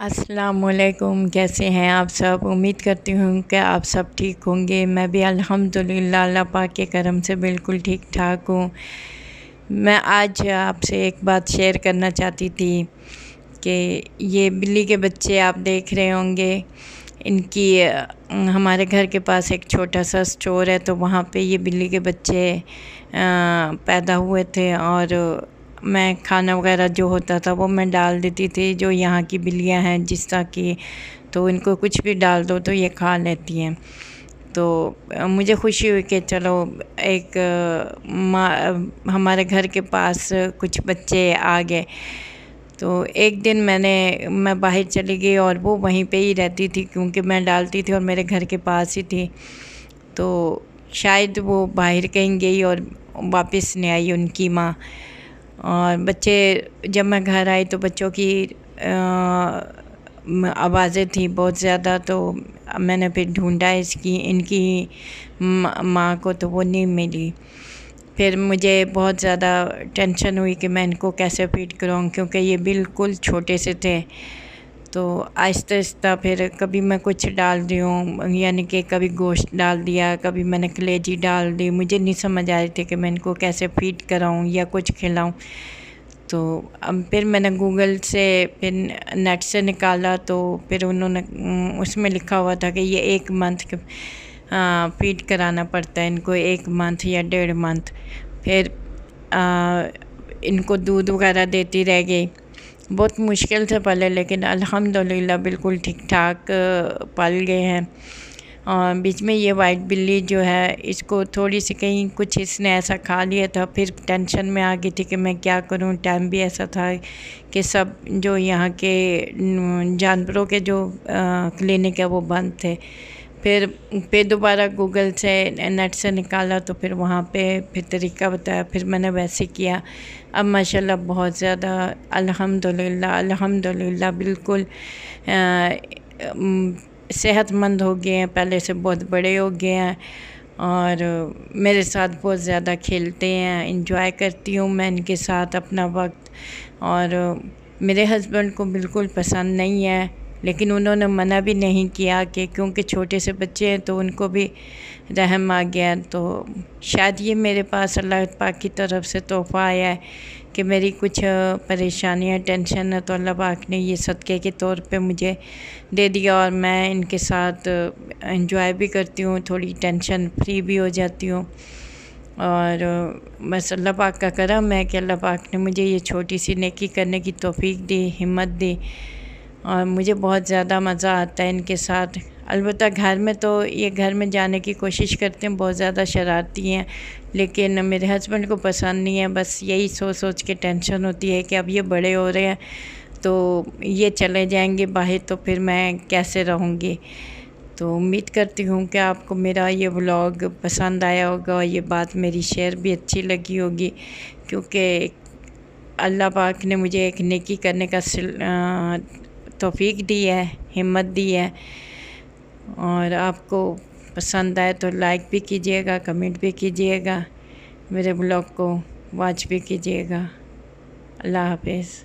السلام علیکم، کیسے ہیں آپ سب؟ امید کرتی ہوں کہ آپ سب ٹھیک ہوں گے۔ میں بھی الحمدللہ اللہ پاک کے کرم سے بالکل ٹھیک ٹھاک ہوں۔ میں آج آپ سے ایک بات شیئر کرنا چاہتی تھی کہ یہ بلی کے بچے آپ دیکھ رہے ہوں گے، ان کی ہمارے گھر کے پاس ایک چھوٹا سا اسٹور ہے، تو وہاں پہ یہ بلی کے بچے پیدا ہوئے تھے، اور میں کھانا وغیرہ جو ہوتا تھا وہ میں ڈال دیتی تھی۔ جو یہاں کی بلیاں ہیں جس طرح کی، تو ان کو کچھ بھی ڈال دو تو یہ کھا لیتی ہیں۔ تو مجھے خوشی ہوئی کہ چلو ایک ہمارے گھر کے پاس کچھ بچے آ گئے۔ تو ایک دن میں باہر چلی گئی اور وہ وہیں پہ ہی رہتی تھی، کیونکہ میں ڈالتی تھی اور میرے گھر کے پاس ہی تھی۔ تو شاید وہ باہر کہیں گئی اور واپس نہیں آئی ان کی ماں، اور بچے جب میں گھر آئی تو بچوں کی آوازیں تھیں بہت زیادہ، تو میں نے پھر ڈھونڈا ان کی ماں کو، تو وہ نہیں ملی۔ پھر مجھے بہت زیادہ ٹینشن ہوئی کہ میں ان کو کیسے فیڈ کراؤں، کیونکہ یہ بالکل چھوٹے سے تھے۔ تو آہستہ آہستہ پھر کبھی میں کچھ ڈال دی ہوں، یعنی کہ کبھی گوشت ڈال دیا، کبھی میں نے کلیجی ڈال دی۔ مجھے نہیں سمجھ آ رہی تھی کہ میں ان کو کیسے فیڈ کراؤں یا کچھ کھلاؤں۔ تو پھر میں نے گوگل سے پھر نیٹ سے نکالا، تو پھر انہوں نے اس میں لکھا ہوا تھا کہ یہ 1 منتھ فیڈ کرانا پڑتا ہے ان کو، 1 منتھ یا 1.5 منتھ۔ پھر ان کو دودھ وغیرہ دیتی رہ گئی، بہت مشکل سے پلے، لیکن الحمدللہ بالکل ٹھیک ٹھاک پل گئے ہیں۔ اور بیچ میں یہ وائٹ بلی جو ہے، اس کو تھوڑی سی کہیں کچھ اس نے ایسا کھا لیا تھا، پھر ٹینشن میں آ گئی تھی کہ میں کیا کروں۔ ٹائم بھی ایسا تھا کہ سب جو یہاں کے جانوروں کے جو کلینک ہے وہ بند تھے۔ پھر دوبارہ گوگل سے نیٹ سے نکالا، تو پھر وہاں پہ پھر طریقہ بتایا، پھر میں نے ویسے کیا۔ اب ماشاءاللہ بہت زیادہ الحمدللہ بالکل صحت مند ہو گئے ہیں، پہلے سے بہت بڑے ہو گئے ہیں، اور میرے ساتھ بہت زیادہ کھیلتے ہیں۔ انجوائے کرتی ہوں میں ان کے ساتھ اپنا وقت، اور میرے ہسبینڈ کو بالکل پسند نہیں ہے، لیکن انہوں نے منع بھی نہیں کیا، کہ کیونکہ چھوٹے سے بچے ہیں تو ان کو بھی رحم آ گیا۔ تو شاید یہ میرے پاس اللہ پاک کی طرف سے تحفہ آیا ہے کہ میری کچھ پریشانیاں ٹینشن ہے، تو اللہ پاک نے یہ صدقے کے طور پہ مجھے دے دیا، اور میں ان کے ساتھ انجوائے بھی کرتی ہوں، تھوڑی ٹینشن فری بھی ہو جاتی ہوں۔ اور بس اللہ پاک کا کرم ہے کہ اللہ پاک نے مجھے یہ چھوٹی سی نیکی کرنے کی توفیق دی، ہمت دی، اور مجھے بہت زیادہ مزہ آتا ہے ان کے ساتھ۔ البتہ گھر میں تو یہ گھر میں جانے کی کوشش کرتے ہیں، بہت زیادہ شرارتی ہیں، لیکن میرے ہسبینڈ کو پسند نہیں ہے۔ بس یہی سوچ کے ٹینشن ہوتی ہے کہ اب یہ بڑے ہو رہے ہیں، تو یہ چلے جائیں گے باہر، تو پھر میں کیسے رہوں گی۔ تو امید کرتی ہوں کہ آپ کو میرا یہ ولاگ پسند آیا ہوگا، اور یہ بات میری شیئر بھی اچھی لگی ہوگی، کیونکہ اللہ پاک نے مجھے ایک نیکی کرنے کا توفیق دی ہے، ہمت دی ہے۔ اور آپ کو پسند آئے تو لائک بھی کیجیے گا، کمنٹ بھی کیجیے گا، میرے بلاگ کو واچ بھی کیجیے گا۔ اللہ حافظ۔